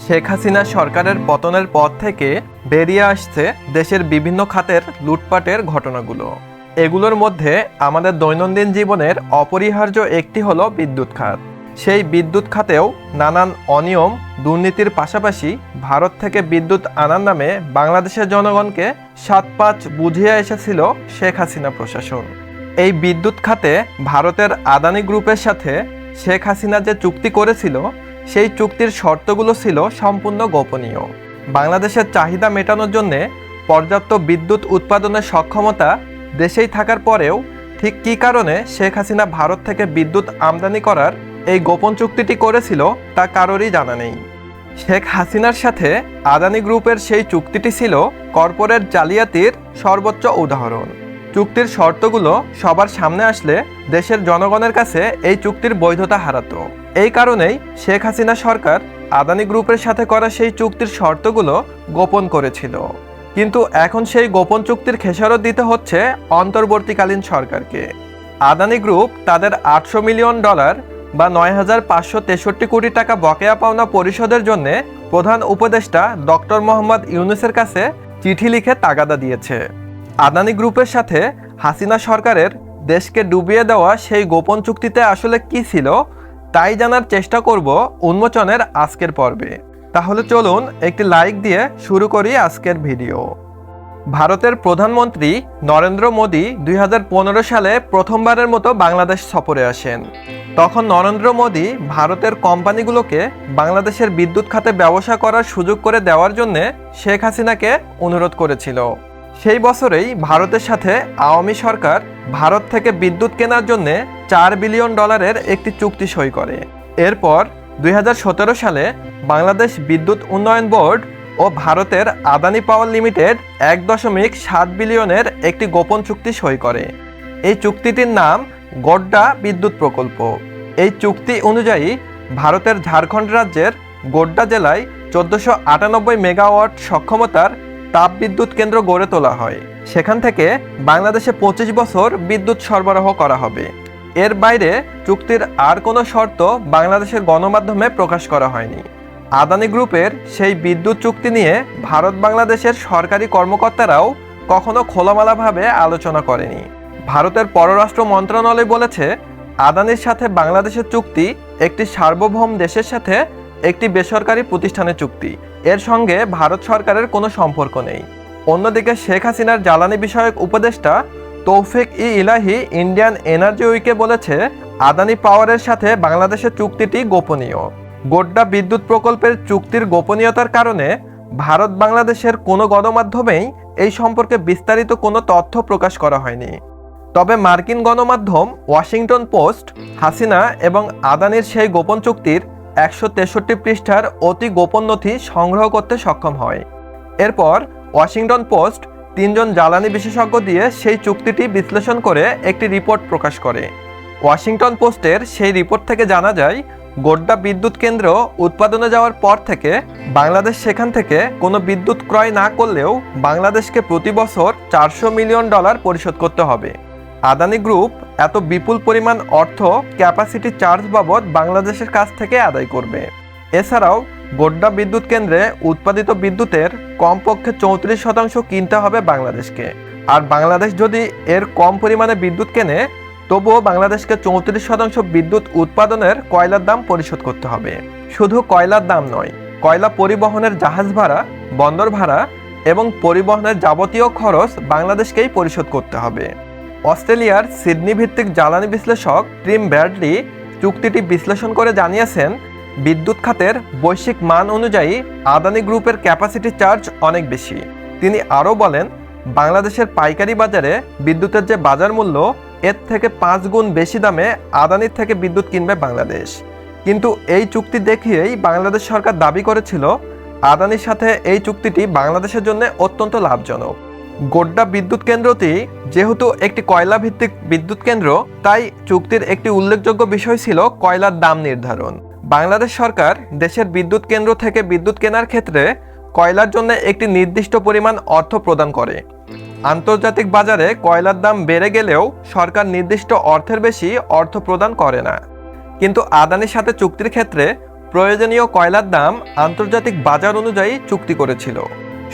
শেখ হাসিনা সরকারের পতনের পর থেকে বেরিয়ে আসছে দেশের বিভিন্ন খাতের লুটপাটের ঘটনাগুলো। এগুলোর মধ্যে আমাদের দৈনন্দিন জীবনের অপরিহার্য একটি হলো বিদ্যুৎ খাত। সেই বিদ্যুৎ খাতেও নানান অনিয়ম দুর্নীতির পাশাপাশি ভারত থেকে বিদ্যুৎ আনার নামে বাংলাদেশের জনগণকে ৭-৫ বুঝিয়ে এসেছিল শেখ হাসিনা প্রশাসন। এই বিদ্যুৎ খাতে ভারতের আদানি গ্রুপের সাথে শেখ হাসিনা যে চুক্তি করেছিল সেই চুক্তির শর্তগুলো ছিল সম্পূর্ণ গোপনীয়। বাংলাদেশের চাহিদা মেটানোর জন্য পর্যাপ্ত বিদ্যুৎ উৎপাদনের সক্ষমতা দেশেই থাকার পরেও ঠিক কী কারণে শেখ হাসিনা ভারত থেকে বিদ্যুৎ আমদানি করার এই গোপন চুক্তিটি করেছিল তা কারোরই জানা নেই। শেখ হাসিনার সাথে আদানি গ্রুপের সেই চুক্তিটি ছিল কর্পোরেট জালিয়াতির সর্বোচ্চ উদাহরণ। চুক্তির শর্তগুলো সবার সামনে আসলে দেশের জনগণের কাছে এই চুক্তির বৈধতা হারাতো। এই কারণেই শেখ হাসিনা সরকার আদানি গ্রুপের সাথে করা সেই চুক্তির শর্তগুলো গোপন করেছিল। কিন্তু এখন সেই গোপন চুক্তির খেসারত দিতে হচ্ছে অন্তর্বর্তীকালীন সরকারকে। আদানি গ্রুপ তাদের $800 মিলিয়ন বা ৯,৫৬৩ কোটি টাকা বকেয়া পাওনা পরিশোধের জন্য প্রধান উপদেষ্টা ডক্টর মোহাম্মদ ইউনূসের কাছে চিঠি লিখে তাগাদা দিয়েছে। আদানি গ্রুপের সাথে হাসিনা সরকারের দেশকে ডুবিয়ে দেওয়া সেই গোপন চুক্তিতে আসলে কি ছিল তাই জানার চেষ্টা করব উন্মোচনের আজকের পর্বে। তাহলে চলুন একটি লাইক দিয়ে শুরু করি আজকের ভিডিও। ভারতের প্রধানমন্ত্রী নরেন্দ্র মোদী ২০১৫ সালে প্রথমবারের মতো বাংলাদেশ সফরে আসেন। তখন নরেন্দ্র মোদী ভারতের কোম্পানিগুলোকে বাংলাদেশের বিদ্যুৎ খাতে ব্যবসা করার সুযোগ করে দেওয়ার জন্য শেখ হাসিনাকে অনুরোধ করেছিল। সেই বছরেই ভারতের সাথে আওয়ামী সরকার ভারত থেকে বিদ্যুৎ কেনার জন্য $4 বিলিয়ন একটি চুক্তি সই করে। এরপর ২০১৭ সালে বাংলাদেশ বিদ্যুৎ উন্নয়ন বোর্ড ও ভারতের আদানি পাওয়ার লিমিটেড $1.7 বিলিয়নের একটি গোপন চুক্তি সই করে। এই চুক্তিটির নাম গোড্ডা বিদ্যুৎ প্রকল্প। এই চুক্তি অনুযায়ী ভারতের ঝাড়খণ্ড রাজ্যের গোড্ডা জেলায় ১৪৯৮ মেগাওয়াট সক্ষমতার তাপ বিদ্যুৎ কেন্দ্র গড়ে তোলা হয়। সেখান থেকে বাংলাদেশে ২৫ বছর বিদ্যুৎ সরবরাহ করা হবে। এর বাইরে চুক্তির আর কোনো শর্ত বাংলাদেশের গণমাধ্যমে প্রকাশ করা হয়নি। আদানি গ্রুপের সেই বিদ্যুৎ চুক্তি নিয়ে ভারত বাংলাদেশের সরকারি কর্মকর্তারাও কখনো খোলামেলাভাবে আলোচনা করেনি। ভারতের পররাষ্ট্র মন্ত্রণালয় বলেছে, আদানির সাথে বাংলাদেশের চুক্তি একটি সার্বভৌম দেশের সাথে একটি বেসরকারি প্রতিষ্ঠানের চুক্তি। এর সঙ্গে ভারত সরকারের কোনো সম্পর্ক নেই। অন্যদিকে শেখ হাসিনার জ্বালানি বিষয়ক উপদেষ্টা তৌফিক ইলাহি ইন্ডিয়ান এনার্জি উইকে বলেছে, আদানি পাওয়ারের সাথে বাংলাদেশের চুক্তিটি গোপনীয়। গোড্ডা বিদ্যুৎ প্রকল্পের চুক্তির গোপনীয়তার কারণে ভারত বাংলাদেশের কোনো গণমাধ্যমেই এই সম্পর্কে বিস্তারিত কোনো তথ্য প্রকাশ করা হয়নি। তবে মার্কিন গণমাধ্যম ওয়াশিংটন পোস্ট হাসিনা এবং আদানির সেই গোপন চুক্তির ১৬৩ পৃষ্ঠার অতি গোপন নথি সংগ্রহ করতে সক্ষম হয়। এরপর ওয়াশিংটন পোস্ট ৩ জন জ্বালানি বিশেষজ্ঞ দিয়ে সেই চুক্তিটি বিশ্লেষণ করে একটি রিপোর্ট প্রকাশ করে। ওয়াশিংটন পোস্টের সেই রিপোর্ট থেকে জানা যায়, গোড্ডা বিদ্যুৎ কেন্দ্র উৎপাদনে যাওয়ার পর থেকে বাংলাদেশ সেখান থেকে কোনো বিদ্যুৎ ক্রয় না করলেও বাংলাদেশকে প্রতি বছর $৪০০ মিলিয়ন পরিশোধ করতে হবে। আদানি গ্রুপ এত বিপুল পরিমাণ অর্থ ক্যাপাসিটি চার্জ বাবদ বাংলাদেশের কাছ থেকে আদায় করবে। এছাড়াও গোড্ডা বিদ্যুৎ কেন্দ্রে উৎপাদিত বিদ্যুতের কমপক্ষে ৩৪% কিনতে হবে বাংলাদেশকে। আর বাংলাদেশ যদি এর কম পরিমাণে বিদ্যুৎ কেনে তবুও বাংলাদেশকে ৩৪% বিদ্যুৎ উৎপাদনের কয়লার দাম পরিশোধ করতে হবে। শুধু কয়লার দাম নয়, কয়লা পরিবহনের জাহাজ ভাড়া, বন্দর ভাড়া এবং পরিবহনের যাবতীয় খরচ বাংলাদেশকেই পরিশোধ করতে হবে। অস্ট্রেলিয়ার সিডনি ভিত্তিক জ্বালানি বিশ্লেষক টিম ব্র্যাডলি চুক্তিটি বিশ্লেষণ করে জানিয়েছেন, বিদ্যুৎ খাতের বৈশ্বিক মান অনুযায়ী আদানি গ্রুপের ক্যাপাসিটি চার্জ অনেক বেশি। তিনি আরও বলেন, বাংলাদেশের পাইকারি বাজারে বিদ্যুতের যে বাজার মূল্য এর থেকে ৫ গুণ বেশি দামে আদানির থেকে বিদ্যুৎ কিনবে বাংলাদেশ। কিন্তু এই চুক্তি দেখিয়েই বাংলাদেশ সরকার দাবি করেছিল, আদানির সাথে এই চুক্তিটি বাংলাদেশের জন্য অত্যন্ত লাভজনক। গোড্ডা বিদ্যুৎ কেন্দ্রটি যেহেতু একটি কয়লা ভিত্তিক বিদ্যুৎ কেন্দ্র, তাই চুক্তির একটি উল্লেখযোগ্য বিষয় ছিল কয়লার দাম নির্ধারণ। বাংলাদেশ সরকার দেশের বিদ্যুৎ কেন্দ্র থেকে বিদ্যুৎ কেনার ক্ষেত্রে কয়লার জন্য একটি নির্দিষ্ট পরিমাণ অর্থ প্রদান করে। আন্তর্জাতিক বাজারে কয়লার দাম বেড়ে গেলেও সরকার নির্দিষ্ট অর্থের বেশি অর্থ প্রদান করে না। কিন্তু আদানির সাথে চুক্তির ক্ষেত্রে প্রয়োজনীয় কয়লার দাম আন্তর্জাতিক বাজার অনুযায়ী চুক্তি করেছিল।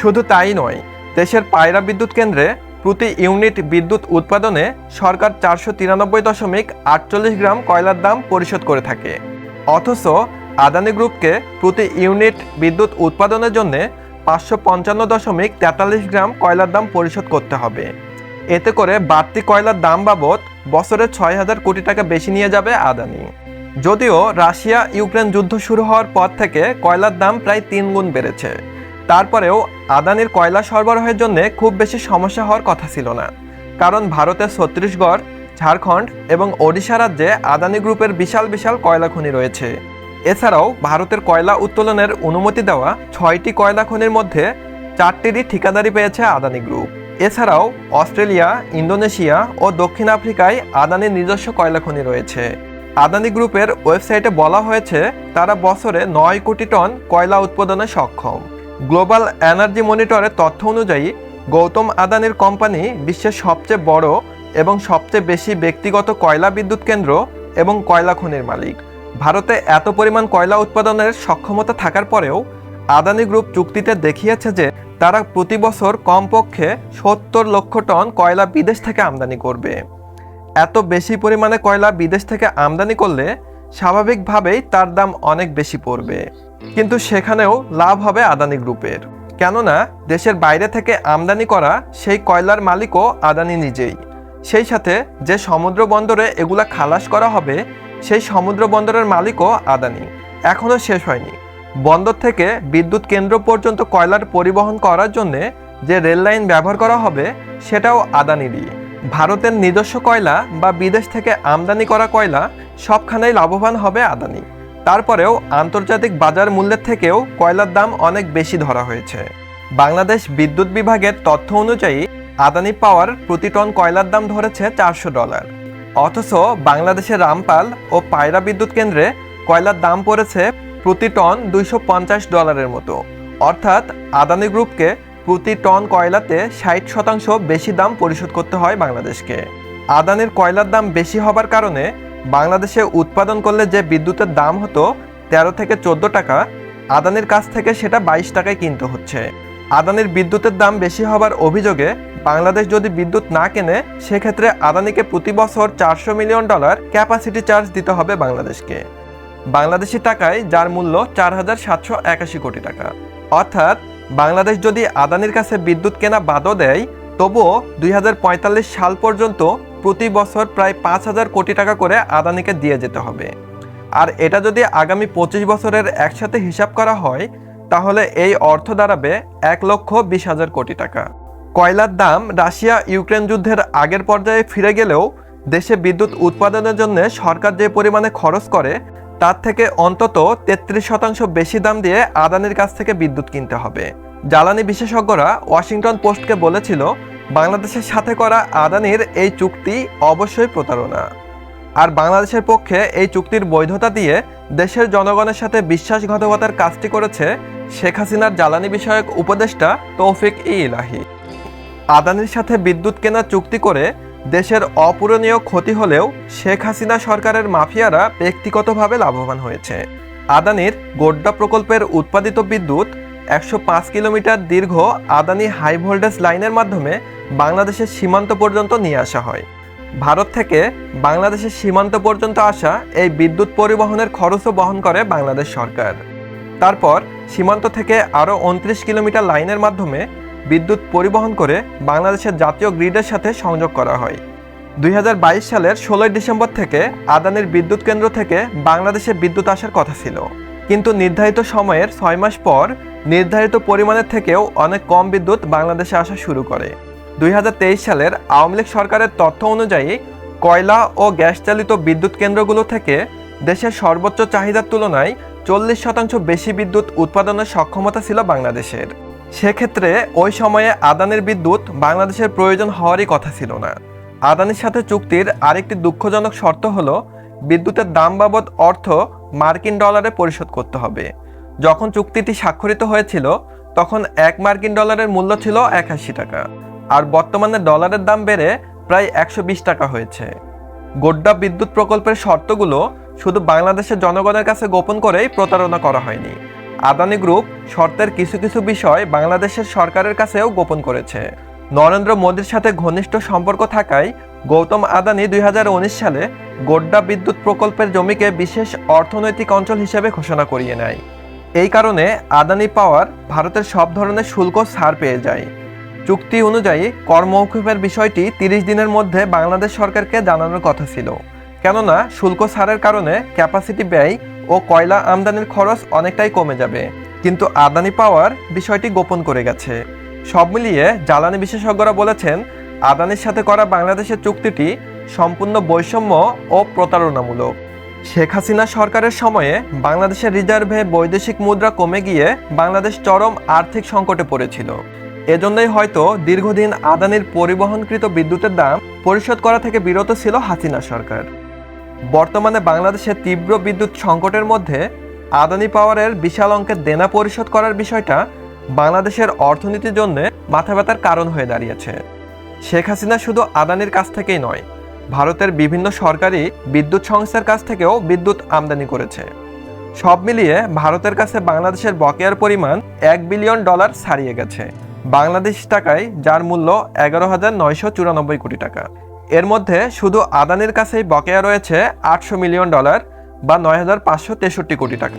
শুধু তাই নয়, দেশের পায়রা বিদ্যুৎ কেন্দ্রে প্রতি ইউনিট বিদ্যুৎ উৎপাদনে সরকার 493.48 গ্রাম কয়লার দাম পরিশোধ করে থাকে। অথচ আদানি গ্রুপকে প্রতি ইউনিট বিদ্যুৎ উৎপাদনের জন্য 555.43 গ্রাম কয়লার দাম পরিশোধ করতে হবে। এতে করে বাড়তি কয়লার দাম বাবদ বছরে 6,000 কোটি টাকা বেশি নিয়ে যাবে আদানি। যদিও রাশিয়া ইউক্রেন যুদ্ধ শুরু হওয়ার পর থেকে কয়লার দাম প্রায় 3 গুণ বেড়েছে, তারপরেও আদানির কয়লা সরবরাহের জন্য খুব বেশি সমস্যা হওয়ার কথা ছিল না। কারণ ভারতের ছত্তিশগড়, ঝাড়খণ্ড এবং ওড়িশা রাজ্যে আদানি গ্রুপের বিশাল বিশাল কয়লা খনি রয়েছে। এছাড়াও ভারতের কয়লা উত্তোলনের অনুমতি দেওয়া 6টি কয়লা খনির মধ্যে 4টিরই ঠিকাদারি পেয়েছে আদানি গ্রুপ। এছাড়াও অস্ট্রেলিয়া, ইন্দোনেশিয়া ও দক্ষিণ আফ্রিকায় আদানির নিজস্ব কয়লা খনি রয়েছে। আদানি গ্রুপের ওয়েবসাইটে বলা হয়েছে তারা বছরে 9 কোটি টন কয়লা উৎপাদনে সক্ষম। গ্লোবাল এনার্জি মনিটরের তথ্য অনুযায়ী গৌতম আদানির কোম্পানি বিশ্বের সবচেয়ে বড় এবং সবচেয়ে বেশি ব্যক্তিগত কয়লা বিদ্যুৎ কেন্দ্র এবং কয়লা খনির মালিক। ভারতে এত পরিমাণ কয়লা উৎপাদনের সক্ষমতা থাকার পরেও আদানি গ্রুপ চুক্তিতে দেখিয়েছে যে তারা প্রতি বছর কমপক্ষে 70 লক্ষ টন কয়লা বিদেশ থেকে আমদানি করবে। এত বেশি পরিমাণে কয়লা বিদেশ থেকে আমদানি করলে স্বাভাবিকভাবেই তার দাম অনেক বেশি পড়বে। কিন্তু সেখানেও লাভ হবে আদানি গ্রুপের, কেননা দেশের বাইরে থেকে আমদানি করা সেই কয়লার মালিকও আদানি নিজেই। সেই সাথে যে সমুদ্র বন্দরে এগুলা খালাস করা হবে সেই সমুদ্র বন্দরের মালিকও আদানি। এখনও শেষ হয়নি, বন্দর থেকে বিদ্যুৎ কেন্দ্র পর্যন্ত কয়লার পরিবহন করার জন্য যে রেল লাইন ব্যবহার করা হবে সেটাও আদানিরই। ভারতের নিজস্ব কয়লা বা বিদেশ থেকে আমদানি করা কয়লা সবখানেই লাভবান হবে আদানি। তারপরেও আন্তর্জাতিক বাজার মূল্যের থেকেও কয়লার দাম অনেক বেশি ধরা হয়েছে। বাংলাদেশ বিদ্যুৎ বিভাগের তথ্য অনুযায়ী আদানি পাওয়ার প্রতি টন কয়লার দাম ধরেছে $400। অথচ বাংলাদেশের রামপাল ও পায়রা বিদ্যুৎ কেন্দ্রে কয়লার দাম পড়েছে প্রতি টন $250 মতো। অর্থাৎ আদানি গ্রুপকে প্রতি টন কয়লাতে 60% বেশি দাম পরিশোধ করতে হয় বাংলাদেশকে। আদানির কয়লার দাম বেশি হবার কারণে বাংলাদেশে উৎপাদন করলে যে বিদ্যুতের দাম হতো 13 থেকে 14 টাকা, আদানির কাছ থেকে সেটা 22 টাকায় কিনতে হচ্ছে। আদানির বিদ্যুতের দাম বেশি হবার অভিযোগে বাংলাদেশ যদি বিদ্যুৎ না কেনে সেক্ষেত্রে আদানিকে প্রতি বছর $400 মিলিয়ন ক্যাপাসিটি চার্জ দিতে হবে বাংলাদেশকে, বাংলাদেশি টাকায় যার মূল্য 4,781 কোটি টাকা। অর্থাৎ বাংলাদেশ যদি আদানির কাছে বিদ্যুৎ কেনা বাদও দেয় তবুও 2045 সাল পর্যন্ত প্রতি বছর প্রায় 5,000 কোটি টাকা করে আদানিকে দিয়ে যেতে হবে। আর এটা যদি আগামী 25 বছরের একসাথে হিসাব করা হয় তাহলে এই অর্থ দাঁড়াবে 1,20,000 কোটি টাকা। কয়লার দাম রাশিয়া ইউক্রেন যুদ্ধের আগের পর্যায়ে ফিরে গেলেও দেশে বিদ্যুৎ উৎপাদনের জন্য সরকার যে পরিমাণে খরচ করে তার থেকে অন্তত 33% বেশি দাম দিয়ে আদানির কাছ থেকে বিদ্যুৎ কিনতে হবে। জ্বালানি বিশেষজ্ঞরা ওয়াশিংটন পোস্টকে বলেছিল বাংলাদেশের সাথে করা আদানির এই চুক্তি অবশ্যই প্রতারণা। আর বাংলাদেশের পক্ষে এই চুক্তির বৈধতা দিয়ে দেশের জনগণের সাথে বিশ্বাসঘাতকতার কাজটি করেছে শেখ হাসিনার জ্বালানি বিষয়ক উপদেষ্টা তৌফিক-ই ইলাহি। আদানির সাথে বিদ্যুৎ কেনার চুক্তি করে দেশের অপূরণীয় ক্ষতি হলেও শেখ হাসিনা সরকারের মাফিয়ারা ব্যক্তিগতভাবে লাভবান হয়েছে। আদানির গোড্ডা প্রকল্পের উৎপাদিত বিদ্যুৎ 105 কিলোমিটার দীর্ঘ আদানি হাই ভোল্টেজ লাইনের মাধ্যমে বাংলাদেশের সীমান্ত পর্যন্ত নিয়ে আসা হয়। ভারত থেকে বাংলাদেশের সীমান্ত পর্যন্ত আসা এই বিদ্যুৎ পরিবহনের খরচও বহন করে বাংলাদেশ সরকার। তারপর সীমান্ত থেকে আরও 29 কিলোমিটার লাইনের মাধ্যমে বিদ্যুৎ পরিবহন করে বাংলাদেশের জাতীয় গ্রিডের সাথে সংযোগ করা হয়। 2022 সালের 16 ডিসেম্বর থেকে আদানির বিদ্যুৎ কেন্দ্র থেকে বাংলাদেশে বিদ্যুৎ আসার কথা ছিল, কিন্তু নির্ধারিত সময়ের 6 মাস পর নির্ধারিত পরিমাণের থেকেও অনেক কম বিদ্যুৎ বাংলাদেশে আসা শুরু করে। 2023 সালের আওয়ামী লীগ সরকারের তথ্য অনুযায়ী কয়লা ও গ্যাস চালিত বিদ্যুৎ কেন্দ্রগুলো থেকে দেশের সর্বোচ্চ চাহিদার তুলনায় 40% বেশি বিদ্যুৎ উৎপাদনের সক্ষমতা ছিল বাংলাদেশের। সেক্ষেত্রে ওই সময়ে আদানির বিদ্যুৎ বাংলাদেশের প্রয়োজন হওয়ারই কথা ছিল না। আদানির সাথে চুক্তির আরেকটি দুঃখজনক শর্ত হলো বিদ্যুতের দাম বাবদ অর্থ মার্কিন ডলারে পরিশোধ করতে হবে। যখন চুক্তিটি স্বাক্ষরিত হয়েছিল তখন 1 মার্কিন ডলারের মূল্য ছিল 81 টাকা, আর বর্তমানে ডলারের দাম বেড়ে প্রায় 120 টাকা হয়েছে। গোড্ডা বিদ্যুৎ প্রকল্পের শর্তগুলো শুধু বাংলাদেশের জনগণের কাছে গোপন করেই প্রতারণা করা হয়নি। আদানি গ্রুপ শর্তের কিছু কিছু বিষয় বাংলাদেশের সরকারের কাছেও গোপন করেছে। নরেন্দ্র মোদীর সাথে ঘনিষ্ঠ সম্পর্ক থাকায় গৌতম আদানি 2019 সালে গোড্ডা বিদ্যুৎ প্রকল্পের জমিকে বিশেষ অর্থনৈতিক অঞ্চল হিসেবে ঘোষণা করিয়ে নেয়। এই কারণে আদানি পাওয়ার ভারতের সব ধরনের শুল্ক ছাড় পেয়ে যায়। চুক্তি অনুযায়ী কর মওকুফের বিষয়টি 30 দিনের মধ্যে বাংলাদেশ সরকারকে জানানোর কথা ছিল, কেননা শুল্ক ছাড়ের কারণে ক্যাপাসিটি ব্যয় ও কয়লা আমদানির খরচ অনেকটাই কমে যাবে। কিন্তু আদানি পাওয়ার বিষয়টি গোপন করে গেছে। সব মিলিয়ে জ্বালানি বিশেষজ্ঞরা বলেছেন, আদানির সাথে করা বাংলাদেশের চুক্তিটি সম্পূর্ণ বৈষম্য ও প্রতারণামূলক। শেখ হাসিনা সরকারের সময়ে বাংলাদেশের রিজার্ভে বৈদেশিক মুদ্রা কমে গিয়ে বাংলাদেশ চরম আর্থিক সংকটে পড়েছিল। এজন্যই হয়তো দীর্ঘদিন আদানির পরিবহনকৃত বিদ্যুতের দাম পরিশোধ করা থেকে বিরত ছিল হাসিনা সরকার। বর্তমানে বাংলাদেশের তীব্র বিদ্যুৎ সংকটের মধ্যে আদানি পাওয়ারের বিশাল অঙ্কের দেনা পরিশোধ করার বিষয়টা বাংলাদেশের অর্থনীতির জন্য মাথা ব্যথার কারণ হয়ে দাঁড়িয়েছে। শেখ হাসিনা শুধু আদানির কাছ থেকেই নয়, ভারতের বিভিন্ন সরকারি বিদ্যুৎ সংস্থার কাছ থেকেও বিদ্যুৎ আমদানি করেছে। সব মিলিয়ে ভারতের কাছে বাংলাদেশের বকেয়ার পরিমাণ $1 বিলিয়ন ছাড়িয়ে গেছে, বাংলাদেশ টাকায় যার মূল্য 11,994 কোটি টাকা। এর মধ্যে শুধু আদানির কাছেই বকেয়া রয়েছে $800 মিলিয়ন বা 9,563 কোটি টাকা।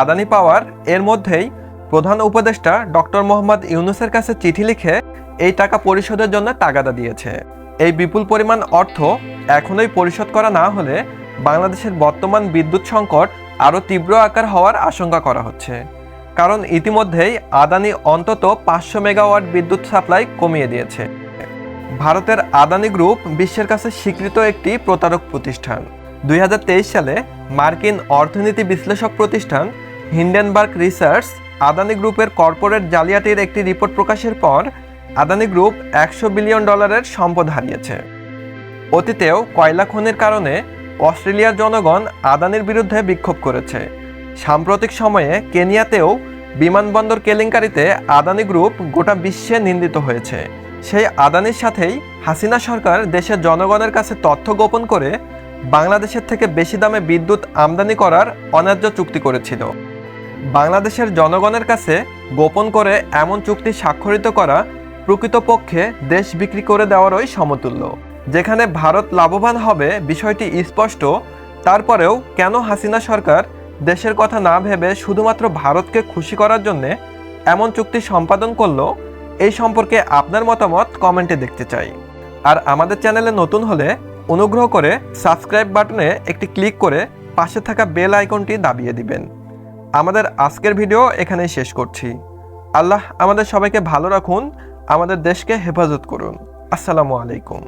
আদানি পাওয়ার এর মধ্যেই প্রধান উপদেষ্টা ডক্টর মোহাম্মদ ইউনূসের কাছে চিঠি লিখে এই টাকা পরিশোধের জন্য তাগাদা দিয়েছে। এই বিপুল পরিমাণ অর্থ এখনোই পরিশোধ করা না হলে বাংলাদেশের বর্তমান বিদ্যুৎ সংকট আরও তীব্র আকার হওয়ার আশঙ্কা করা হচ্ছে। কারণ ইতিমধ্যেই আদানি অন্তত 500 মেগাওয়াট বিদ্যুৎ সাপ্লাই কমিয়ে দিয়েছে। ভারতের আদানি গ্রুপ বিশ্বের কাছে স্বীকৃত একটি প্রতারক প্রতিষ্ঠান। 2023 সালে মার্কিন অর্থনীতি বিশ্লেষক প্রতিষ্ঠান হিন্ডেনবার্গ রিসার্চ আদানি গ্রুপের কর্পোরেট জালিয়াতির একটি রিপোর্ট প্রকাশের পর আদানি গ্রুপ $100 বিলিয়ন সম্পদ হারিয়েছে। অতীতেও কয়লা খনির কারণে অস্ট্রেলিয়ার জনগণ আদানির বিরুদ্ধে বিক্ষোভ করেছে। সাম্প্রতিক সময়ে কেনিয়াতেও বিমানবন্দর কেলেঙ্কারিতে আদানি গ্রুপ গোটা বিশ্বে নিন্দিত হয়েছে। সেই আদানির সাথেই হাসিনা সরকার দেশের জনগণের কাছে তথ্য গোপন করে বাংলাদেশের থেকে বেশি দামে বিদ্যুৎ আমদানি করার অন্যায্য চুক্তি করেছিল। বাংলাদেশের জনগণের কাছে গোপন করে এমন চুক্তি স্বাক্ষরিত করা প্রকৃতপক্ষে দেশ বিক্রি করে দেওয়ারই সমতুল্য। যেখানে ভারত লাভবান হবে বিষয়টি স্পষ্ট, তারপরেও কেন হাসিনা সরকার দেশের কথা না ভেবে শুধুমাত্র ভারতকে খুশি করার জন্য এমন চুক্তি সম্পাদন করলো, এই সম্পর্কে আপনার মতামত কমেন্টে দেখতে চাই। আর আমাদের চ্যানেলে নতুন হলে অনুগ্রহ করে সাবস্ক্রাইব বাটনে একটি ক্লিক করে পাশে থাকা বেল আইকনটি দাবিয়ে দিবেন। আমাদের আজকের ভিডিও এখানেই শেষ করছি। আল্লাহ আমাদের সবাইকে ভালো রাখুন, আমাদের দেশকে হেফাজত করুন। আসসালামু আলাইকুম।